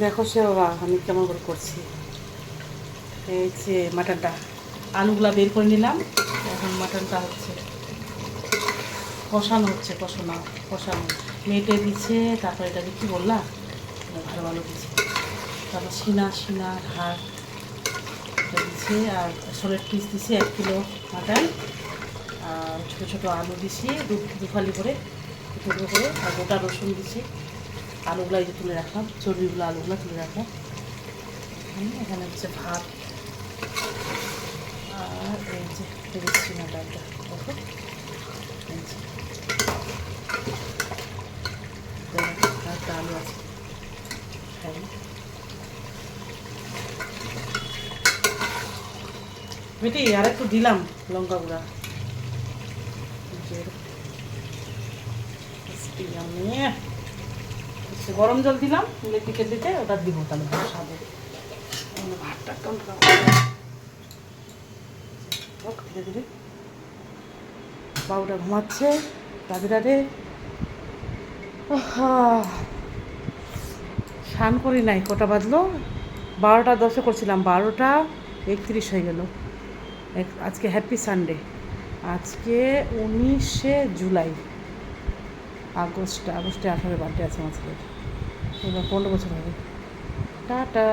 দেখো সে বাবা আমি কেমন করে করছি। এই যে মাটনটা, আলুগুলা বের করে নিলাম। এখন মাটনটা হচ্ছে কষানো হচ্ছে, কষানো মেটে দিচ্ছে। তারপর এটাকে কী বললাম, ভালো ভালো দিচ্ছে। তারপর সিনা হাড় দিচ্ছে, আর সোলের পিস দিছে 1 কিলো মাটন। আর ছোটো ছোটো আলু দিছি দুফালি করে, টুকরো করে। আর গোটা রসুন দিছি। আলুগুলো এই যে তুলে রাখলাম, চর্বিগুলো আলুগুলো তুলে রাখলাম। এখানে হচ্ছে ভাত, আর এই যে দিচ্ছি না ডালটা, দেখো এই যে একটা আলু আছে, খাই। বেটি আর একটু দিলাম লঙ্কা গুঁড়া, গরম জল দিলাম ইলেকট্রিকের দিতে, ওটা দিব তাহলে ভালো স্বাদ হবে। ভাতটা ধীরে ধীরে বাবুটা ঘুমাচ্ছে, দাদিরারে স্নান করি নাই। কটা বাজলো, 12টা 10 করছিলাম, 12টা 31 হয়ে গেল। আজকে হ্যাপি সানডে, আজকে 19 জুলাই। আগস্টে 18 বার্থডে আছে আমার ছেলের, এবার 15 বছর হবে। টাটা।